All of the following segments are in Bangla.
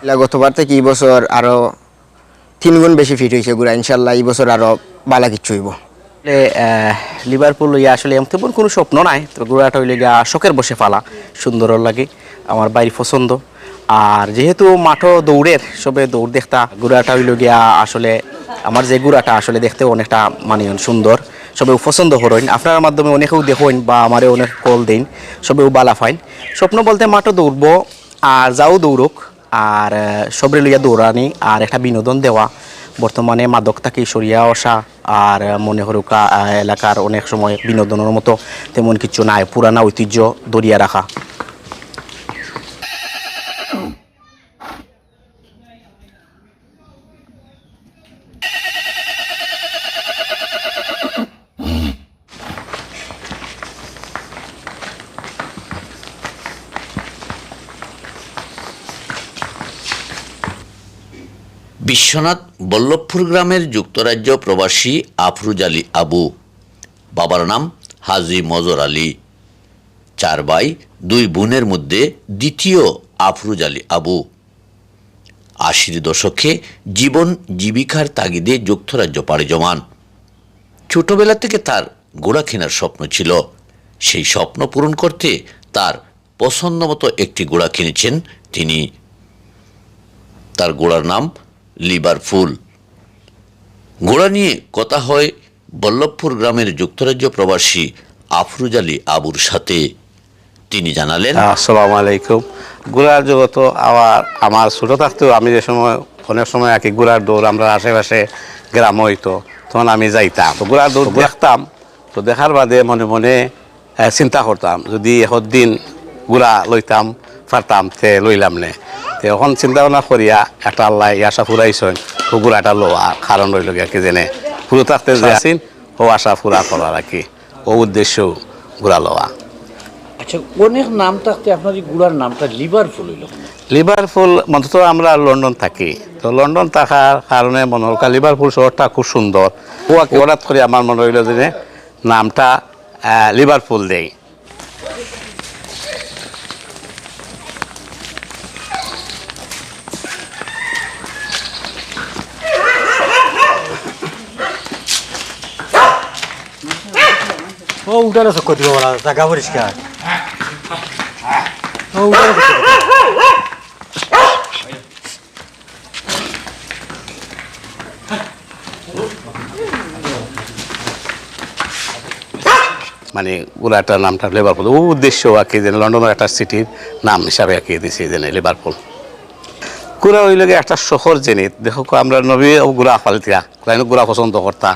গতবার থেকে এই বছর আরো 3 গুণ বেশি ফিট হয়েছে গুড়া। ইনশাল্লাহ এই বছর আরো বালা কিচ্ছু হইব। লিভারপুল ইয়া আসলে তেমন কোনো স্বপ্ন নাই, তো ঘোড়াটা হইলে গিয়া শখের বসে ফালা সুন্দর লাগে, আমার বাড়ি পছন্দ। আর যেহেতু মাঠও দৌড়ের সবে দৌড় দেখতা, ঘোড়াটা হইল গিয়া আসলে আমার যে ঘোড়াটা আসলে দেখতে অনেকটা মানে সুন্দর, সবেও পছন্দ করেন, আপনার মাধ্যমে অনেকেও দেখেন বা আমারে অনেক কল দেন, সবেও বালা ফাইন। স্বপ্ন বলতে মাঠও দৌড়বো আর যাও দৌড়ুক, আর সবরে লইয়া দৌড়ানি আর একটা বিনোদন দেওয়া। বর্তমানে মাদক থেকে সরিয়া আসা আর মনে হরুকা এলাকার অনেক সময় বিনোদনের মতো তেমন কিছু নাই, পুরানা ঐতিহ্য ধরিয়া রাখা। বিশ্বনাথ বল্লভপুর গ্রামের যুক্তরাজ্য প্রবাসী আফরুজ আলী আবু, বাবার নাম হাজী মজর আলী। 4 ভাই 2 বোনের মধ্যে দ্বিতীয় আফরুজ আলী আবু। 80 দশকে জীবন জীবিকার তাগিদে যুক্তরাজ্য পাড়ি জমান। ছোটবেলা থেকে তার ঘোড়া কেনার স্বপ্ন ছিল। সেই স্বপ্ন পূরণ করতে তার পছন্দ মতো একটি ঘোড়া কিনেছেন তিনি। তার ঘোড়ার নাম লিভারপুল। ঘোড়া নিয়ে কথা হয় বল্লভপুর গ্রামের যুক্তরাজ্য প্রবাসী আফরুজ আলী আবুর সাথে। তিনি জানালেন, আসসালামু আলাইকুম। ঘোড়ার জগৎ আমার ছোটো থাকতেও আমি যে সময় অনেক সময় আর কি ঘোড়ার দৌড় আমরা আশেপাশে গ্রাম হইতো, তখন আমি যাইতাম, তো ঘোড়ার দৌড় দেখতাম। তো দেখার বাদে মনে মনে চিন্তা করতাম যদি একদিন ঘোড়া লইতাম পারতাম তে লইলাম নে। তো এখন চিন্তা ভাবনা করিয়া একটা আল্লাহ আশা ফুরাইছেন, ও ঘোড়াটা লোয়া কারণ রইল গিয়া কি জেনে পুরো থাকতে যে আসিন ও আশা ফুরা করার আর কি, ও উদ্দেশ্য ঘোড়া লওয়া। আচ্ছা, অনেক নাম থাকতে আপনার এই গুড়ার নামটা লিভারপুল হইল? লিভারপুল মূলত আমরা লন্ডন থাকি, তো লন্ডন থাকার কারণে মনে হল লিভারপুল শহরটা খুব সুন্দর। ও হঠাৎ করে আমার মনে হইল যে নামটা লিভারপুল দেই। ও উঠালে চক্কর দিব বলা, জায়গা পরিষ্কার। ও উঠালে মানে ঘোড়াটার নামটা লিভারপুল, ও উদ্দেশ্য আর কি যেন লন্ডনের একটা সিটির নাম হিসাবে আঁকিয়ে দিয়েছে যেন লিভারপুল। ঘোড়া হইলে একটা শহর জেনিত দেখো, আমরা নবী ঘোড়া ফালিতা ঘোড়া পছন্দ করতা।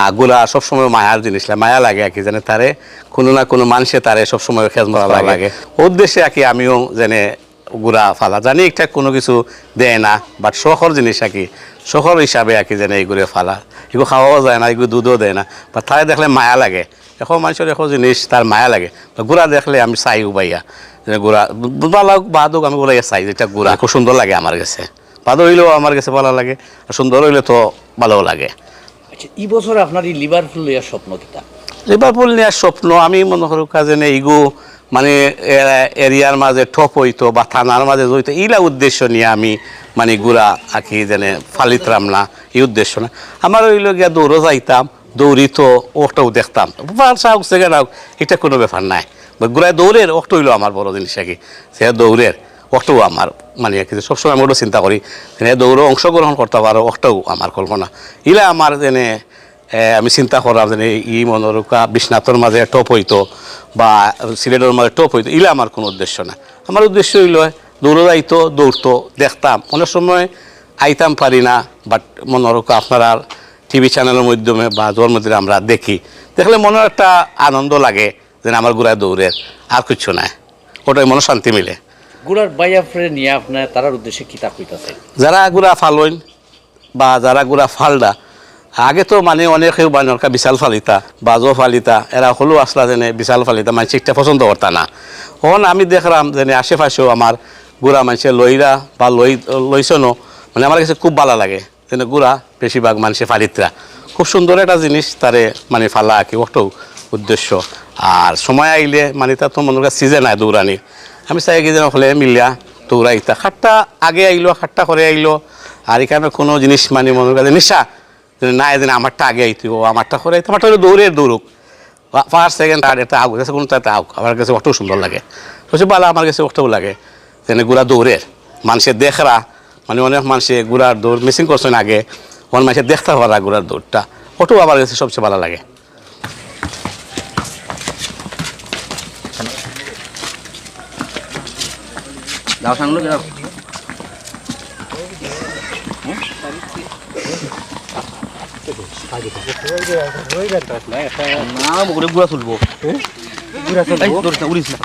আর ঘোড়া সবসময় মায়ার জিনিস, মায়া লাগে আর কি যেন তারে কোনো না কোনো মানুষে তারে সবসময় খেজ মারা লাগে। উদ্দেশ্যে আর কি আমিও যেনে ঘোড়া ফালা জানি, একটা কোনো কিছু দেয় না, বাট শহর জিনিস আর কি, শহর হিসাবে আর কি যেন এই ঘুরে ফালা, এগুলো খাওয়াও যায় না, এগুলো দুধও দেয় না, বা তারে দেখলে মায়া লাগে। এখন মানুষের এখন জিনিস তার মায়া লাগে, ঘোড়া দেখলে আমি চাই উবাইয়া ঘোড়া ভালো বাদক আমি বলে চাই, যেটা ঘোড়া খুব সুন্দর লাগে আমার কাছে, বাদ হইলেও আমার কাছে ভালো লাগে, আর সুন্দর হইলে তো ভালো লাগে। আচ্ছা, এই বছর আপনার এই লিভারপুল নেওয়ার স্বপ্ন কিতা? লিভারপুল নেওয়ার স্বপ্ন আমি মনে করি কাজে নেই, ইগো মানে এরিয়ার মাঝে টপ হইতো বা থানার মাঝে হইতো, এইলা উদ্দেশ্য নিয়ে আমি মানে ঘোড়া আঁকি যেন ফালিতাম না, এই উদ্দেশ্য না আমার। হইল গিয়া দৌড়ও যাইতাম, দৌড়ি তো ওটাও দেখতাম, ফার্স্ট হোক সেকেন্ড হোক এটা কোনো ব্যাপার নাই। ঘোড়ায় দৌড়ের ওটা হইলো আমার বড় জিনিস আর কি, সে দৌড়ের ওটাও আমার মানে আর কি সবসময় আমি ওটা চিন্তা করি দৌড়ও অংশগ্রহণ করতে পারো, ওটাও আমার কল্পনা। ইলা আমার যেনে আমি চিন্তা করলাম যে ই মনোরকা বিশ্বনাথের মাঝে টপ হইতো বা সিলেটের মাঝে টপ হইতো, ইলা আমার কোনো উদ্দেশ্য না। আমার উদ্দেশ্য হইল দৌড়ো যাইতো, দৌড়তো দেখতাম, অনেক সময় আইতাম পারি না, বাট মনোরকা আপনারা টিভি চ্যানেলের মাধ্যমে বা জন্মদিনে আমরা দেখি, দেখলে মনে একটা আনন্দ লাগে যে আমার ঘোড়ায় দৌড়ের, আর কিছু নাই, ওটাই মনে শান্তি মিলে। গুড়ার বাইয়া ফ্রে নিয়ে আপনার তারার উদ্দেশ্যে কিতা কইতাছে? যারা ঘোড়া ফালইন বা যারা ঘোড়া ফালডা, আগে তো মানে অনেকেও বানরকা বিশাল ফালিতা বাজও ফালিতা, এরা হলেও আসলা যেনে বিশাল ফালিতা, মানুষ একটা পছন্দ করতা না। তখন আমি দেখলাম যে আশেপাশেও আমার ঘোড়া মানুষে লইরা বা লইছনো, মানে আমার কাছে খুব ভালো লাগে যেন ঘোড়া বেশিরভাগ মানুষে ফালিতরা, খুব সুন্দর একটা জিনিস, তারে মানে ফালা কি ওটাও উদ্দেশ্য। আর সময় আইলে মানে তার তো মনে সিজন হয় দৌড়ানির, আমি চাই কি যেন হলে মিলিয়া দৌড়াইতা খাট্টা আগে আইলো খাট্টা করে আইলো আর এখানে কোনো জিনিস মানে মনের কাছে নিশা না এদিন আমারটা আগে আইতো আমারটা করে আইতো আমারটা হলো দৌড়ের দৌড়ুক ফার্স্ট সেকেন্ড থার্ড এটা আউক আছে কোনো তাতে আউক আমার কাছে অটো সুন্দর লাগে বলছে বালা আমার কাছে অটোও লাগে যেন গুড়া দৌড়ের মানুষের দেখরা মানে অনেক মানুষে গুড়ার দৌড় মিসিং করছেন আগে অনেক মানুষের দেখতে পারা গুড়ার দৌড়টা অটো আমার কাছে সবচেয়ে ভালো লাগে যাও সামনে যাও না মুখে গুড়া চলবো ঘুরা চলবো উড়িস না